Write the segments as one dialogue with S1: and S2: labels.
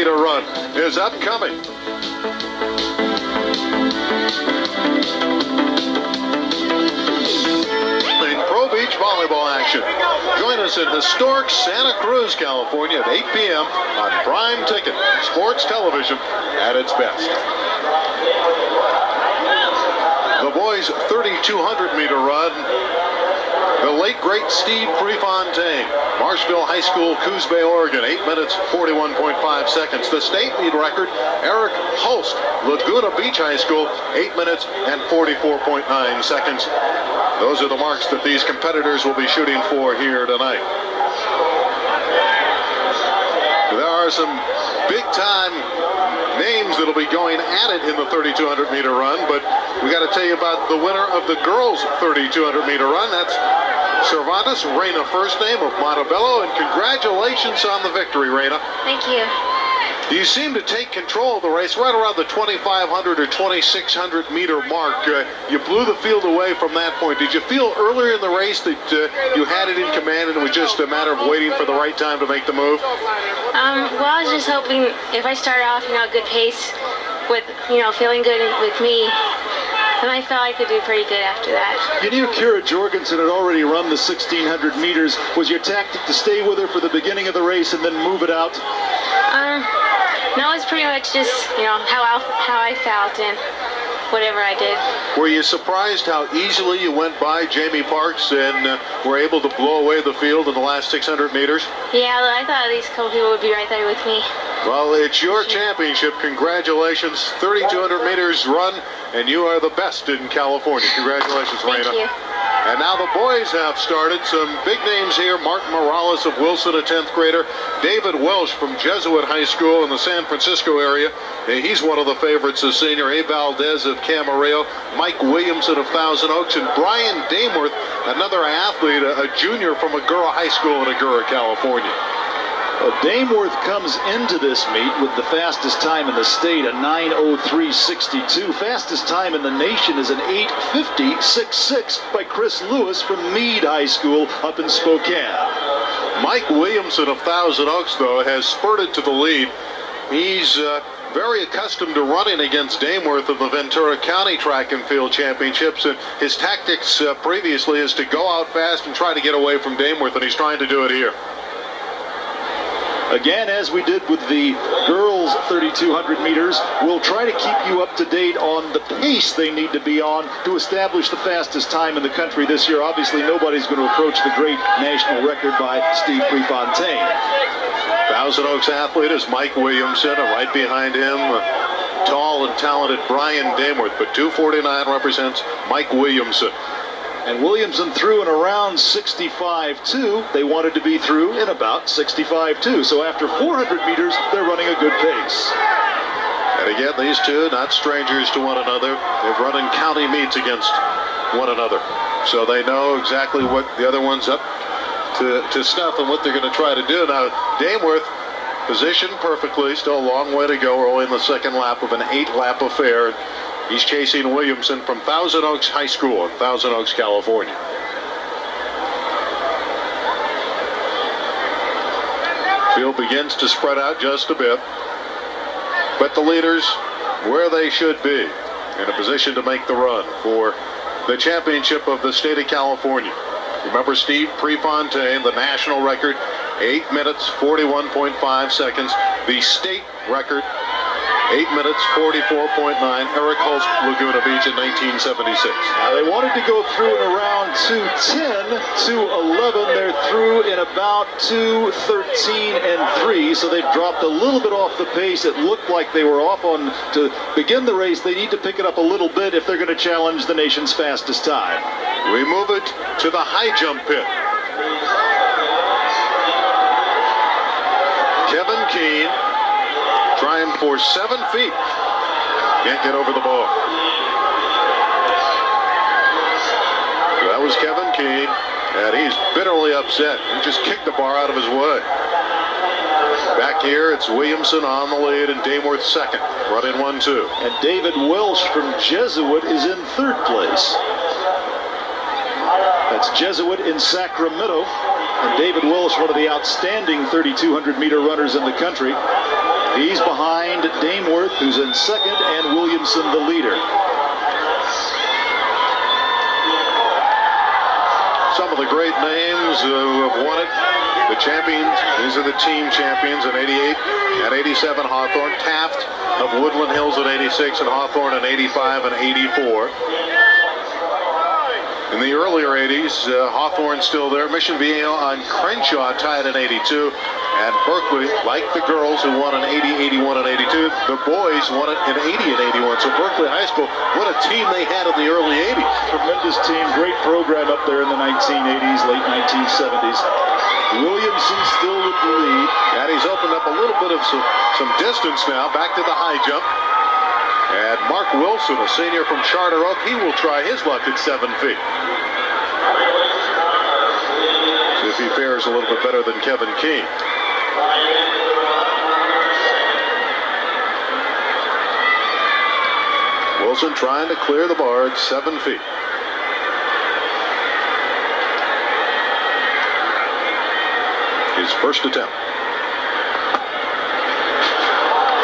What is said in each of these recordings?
S1: meter run is upcoming. In Pro Beach volleyball action, join us in historic Santa Cruz, California at 8 p.m. on Prime Ticket, sports television at its best. The boys' 3,200 meter run. The late, great Steve Prefontaine, Marshville High School, Coos Bay, Oregon, 8 minutes, 41.5 seconds. The state meet record, Eric Holst, Laguna Beach High School, 8 minutes and 44.9 seconds. Those are the marks that these competitors will be shooting for here tonight. There are some big-time names that'll be going at it in the 3,200 meter run, but we got to tell you about the winner of the girls' 3,200 meter run. That's Cerritos, Reina, first name of Montebello, and congratulations on the victory, Reina.
S2: Thank you.
S1: You seem to take control of the race right around the 2,500 or 2,600 meter mark. You blew the field away from that point. Did you feel earlier in the race that you had it in command and it was just a matter of waiting for the right time to make the move?
S2: Well, I was just hoping if I start off, a good pace with, feeling good with me, and I felt I could do pretty good after that.
S3: You knew Kira Jorgensen had already run the 1,600 meters. Was your tactic to stay with her for the beginning of the race and then move it out?
S2: No, it's pretty much just, how I felt and whatever I did.
S1: Were you surprised how easily you went by Jamie Parks and were able to blow away the field in the last 600 meters?
S2: Yeah, I thought these couple people would be right there with me.
S1: Well, it's your championship. Congratulations. 3,200 meters run, and you are the best in California. Congratulations, Reina.
S2: Thank you.
S1: And now the boys have started. Some big names here. Martin Morales of Wilson, a 10th grader. David Welch from Jesuit High School in the San Francisco area. He's one of the favorites, a senior. A. Valdez of Camarillo. Mike Williamson of Thousand Oaks. And Brian Dameworth, another athlete, a junior from Agoura High School in Agoura, California.
S3: Well, Dameworth comes into this meet with the fastest time in the state, a 9:03.62. Fastest time in the nation is an 8:50.66 by Chris Lewis from Meade High School up in Spokane.
S1: Mike Williamson of Thousand Oaks, though, has spurted to the lead. He's very accustomed to running against Dameworth in the Ventura County Track and Field Championships, and his tactics previously is to go out fast and try to get away from Dameworth, and he's trying to do it here.
S3: Again, as we did with the girls' 3,200 meters, we'll try to keep you up to date on the pace they need to be on to establish the fastest time in the country this year. Obviously, nobody's going to approach the great national record by Steve Prefontaine.
S1: Thousand Oaks athlete is Mike Williamson, and right behind him, tall and talented Brian Dameworth, but 2:49 represents Mike Williamson.
S3: And Williamson threw in around 65.2. They wanted to be through in about 65.2. So after 400 meters, they're running a good pace.
S1: And again, these two, not strangers to one another. They've run in county meets against one another. So they know exactly what the other one's up to snuff and what they're going to try to do. Now, Dameworth positioned perfectly. Still a long way to go. We're only in the second lap of an 8-lap affair. He's chasing Williamson from Thousand Oaks High School in Thousand Oaks, California. Field begins to spread out just a bit, but the leaders where they should be, in a position to make the run for the championship of the state of California. Remember Steve Prefontaine, the national record, 8 minutes, 41.5 seconds. The state record, 8 minutes, 44.9. Eric Holst, Laguna Beach in 1976.
S3: Now they wanted to go through in around 2:10, 2:11. They're through in about 2:13 and 3, so they've dropped a little bit off the pace. It looked like they were off on to begin the race. They need to pick it up a little bit if they're going to challenge the nation's fastest time.
S1: We move it to the high jump pit. Kevin Keene trying for 7 feet. Can't get over the bar. That was Kevin Keene, and he's bitterly upset. He just kicked the bar out of his way. Back here, it's Williamson on the lead and Dameworth second, running 1-2.
S3: And David Welch from Jesuit is in third place. That's Jesuit in Sacramento. And David Welch, one of the outstanding 3,200 meter runners in the country. He's behind Dameworth, who's in second, and Williamson, the leader.
S1: Some of the great names who have won it. The champions, these are the team champions in 88 and 87 Hawthorne. Taft of Woodland Hills in 86 and Hawthorne in 85 and 84. In the earlier 80s, Hawthorne still there. Mission Viejo and Crenshaw tied in 82. And Berkeley, like the girls who won in 80, 81, and 82, the boys won it in 80 and 81. So Berkeley High School, what a team they had in the early 80s.
S3: Tremendous team, great program up there in the 1980s, late 1970s. Williamson still with the lead.
S1: And he's opened up a little bit of some distance now, back to the high jump. And Mark Wilson, a senior from Charter Oak, he will try his luck at 7 feet. See if he fares a little bit better than Kevin Keane. Wilson trying to clear the bar at 7 feet. His first attempt.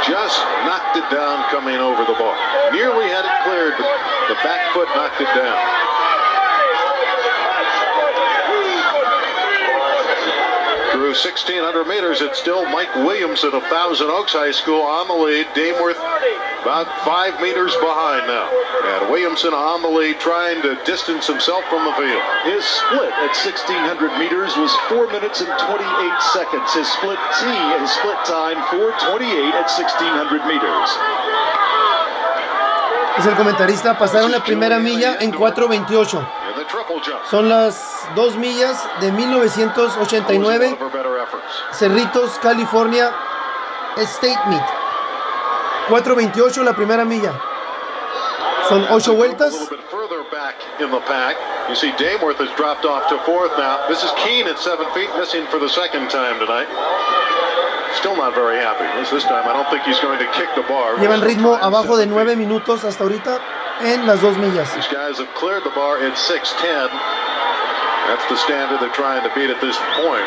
S1: Just knocked it down coming over the bar. Nearly had it cleared, but the back foot knocked it down. Through 1,600 meters, it's still Mike Williamson of Thousand Oaks High School on the lead. Dameworth about 5 meters behind now. And Williamson on the lead, trying to distance himself from the field.
S3: His split at 1,600 meters was 4 minutes and 28 seconds. His split time 4:28 at 1,600 meters.
S4: Es el comentarista. Pasaron la primera milla en 4:28. Son las 2 millas de 1989. Cerritos, California, State Meet. 4:28 la primera milla. Son 8 vueltas.
S1: In the pack, you see Dameworth has dropped off to 4th now. This is Keane at 7 feet, missing for the second time tonight. Still not very happy. This time I don't think he's going to kick the bar.
S4: Llevan ritmo abajo de 9 minutos hasta ahorita en las 2 millas.
S1: These guys have cleared the bar at 6:10. That's the standard they're trying to beat at this point.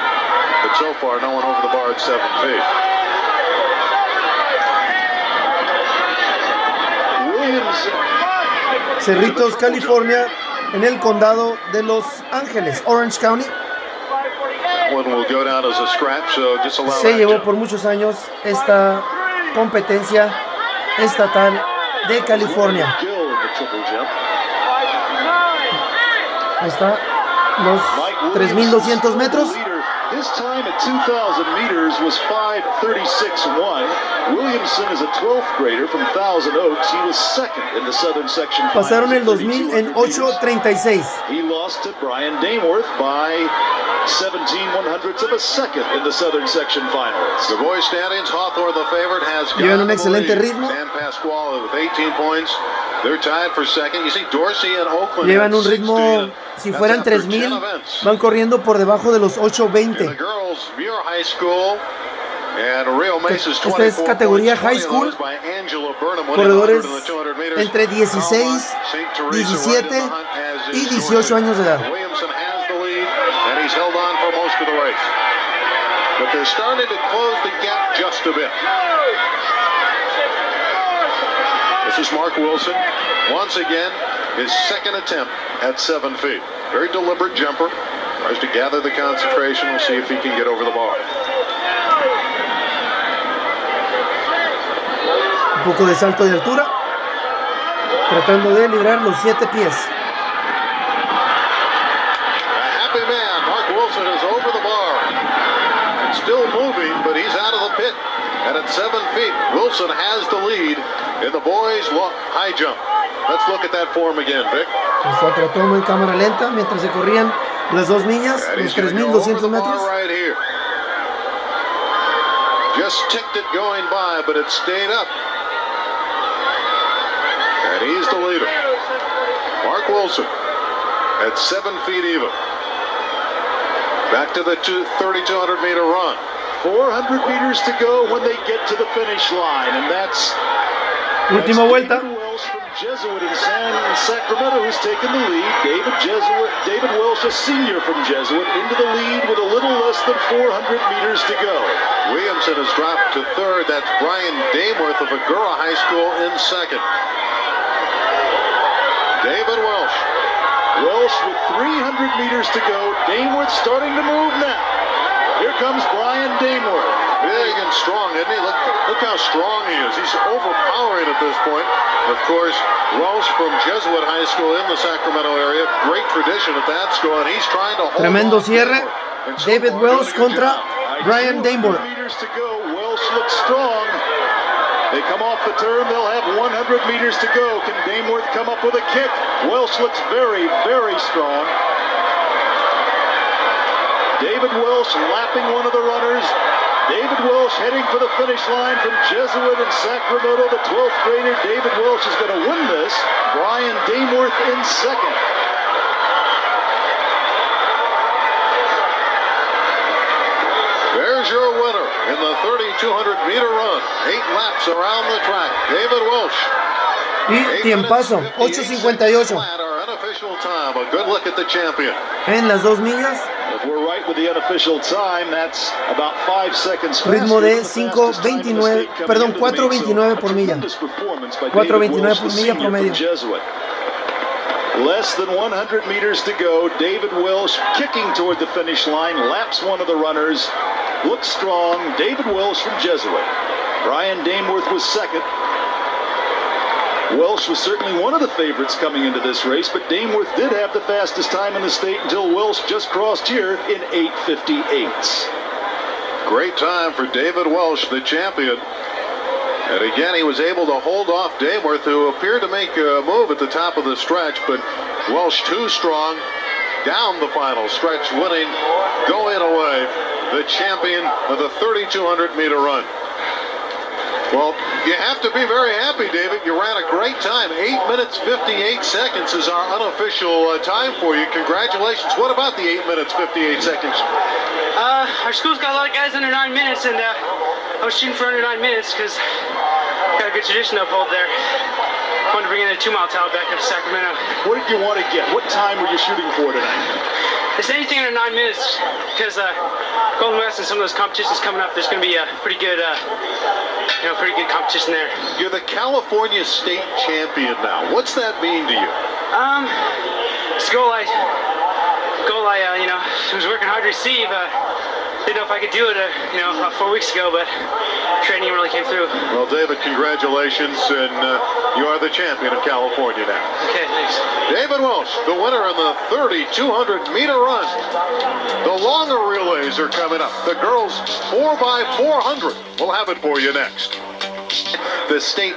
S1: But so far, no one over the bar at 7 feet.
S4: Cerritos, California, en el condado de Los Ángeles, Orange County. Se llevó por muchos años esta competencia estatal de California. Ahí está, los 3,200 metros.
S3: His time at 2,000 meters was 5:36.1. Williamson is a 12th grader from Thousand Oaks. He was second in the Southern Section.
S4: Pasaron el 2000 en 8:36.
S3: He lost to Brian Dameworth by 17/100ths of a second in the Southern Section finals.
S1: The boys standings, Hawthorne the favorite has
S4: llevan un excelente ritmo.
S1: San Pasquale with 18 points. They're tied for second. You see Dorsey and Oakland.
S4: Llevan un ritmo, si fueran 3,000, van corriendo por debajo de los 8:20. Esta es categoría high school. Corredores entre 16, 17 y 18 años de edad.
S1: But they're starting to close the gap just a bit. This is Mark Wilson. Once again, his second attempt at 7 feet. Very deliberate jumper. Tries to gather the concentration. We'll see if he can get over the bar.
S4: Un poco de salto de altura. Tratando de librar los 7 pies.
S1: A happy man. Mark Wilson is over the bar. Still moving, but he's out of the pit. And at 7 feet, Wilson has the lead in the boys' high jump. Let's look at that form again, Vic.
S4: Esto trató en cámara lenta mientras se corrían las 2 millas, los 3,200 metros.
S1: Right here. Just ticked it going by, but it stayed up. And he's the leader. Mark Wilson at 7 feet even. Back to the 3,200 meter run.
S3: 400 meters to go when they get to the finish line, and that's
S4: última vuelta.
S3: Jesuit in Sacramento who's taken the lead. David Welch, a senior from Jesuit, into the lead with a little less than 400 meters to go.
S1: Williamson has dropped to third. That's Brian Dameworth of Agoura High School in second. David Welch.
S3: Welch with 300 meters to go. Dameworth starting to move now. Here comes Brian Dameworth.
S1: Big and strong, isn't he? Look how strong he is. He's overpowering at this point. Of course, Welch from Jesuit High School in the Sacramento area. Great tradition at that school, and he's trying to hold
S4: Tremendo
S1: on.
S4: cierre. David Welch contra Brian Dameworth.
S3: Meters to go. Welch looks strong. They come off the turn. They'll have 100 meters to go. Can Dameworth come up with a kick? Welch looks very, very strong. David Welch lapping one of the runners. David Welch heading for the finish line from Jesuit in Sacramento. The 12th grader David Welch is going to win this. Brian Dameworth in second.
S1: There's your winner in the 3,200 meter run. 8 laps around the track. David Welch.
S4: Y tiempazo, 8:58.
S1: Our unofficial time. A good look at the champion.
S4: En las 2 millas,
S3: If we're right with the unofficial time, that's about 5 seconds faster.
S4: ritmo de
S3: than the fastest time in the
S4: 5:29,
S3: state coming
S4: perdón,
S3: into the meet.
S4: 4:29 por
S3: A
S4: milla.
S3: tremendous performance by
S4: 4:29
S3: David Welch,
S4: por
S3: the
S4: milla
S3: senior from
S4: promedio.
S3: Jesuit. Less than 100 meters to go. David Welch kicking toward the finish line, laps one of the runners. Looks strong. David Welch from Jesuit. Brian Dameworth was second. Welch was certainly one of the favorites coming into this race, but Dameworth did have the fastest time in the state until Welch just crossed here in 8:58.
S1: Great time for David Welch, the champion. And again, he was able to hold off Dameworth, who appeared to make a move at the top of the stretch, but Welch too strong down the final stretch, winning, going away, the champion of the 3,200 meter run. Well, you have to be very happy, David. You ran a great time. 8 minutes, 58 seconds is our unofficial time for you. Congratulations. What about the 8 minutes, 58 seconds?
S5: Our school's got a lot of guys under 9 minutes, and I was shooting for under 9 minutes because got a good tradition to uphold there. Wanted to bring in a 2-mile towel back up to Sacramento.
S3: What did you want to get? What time were you shooting for tonight?
S5: It's anything under 9 minutes because Golden West and some of those competitions coming up, there's going to be a pretty good competition there.
S1: You're the California state champion now. What's that mean to you?
S5: It's a goal I was working hard to receive. Didn't know if I could do it, about 4 weeks ago, but training really came through.
S1: Well, David, congratulations, and you are the champion of California now.
S5: Okay, thanks.
S1: David Welch, the winner in the 3,200 meter run. The longer relays are coming up. The girls 4x400. We'll have it for you next. The state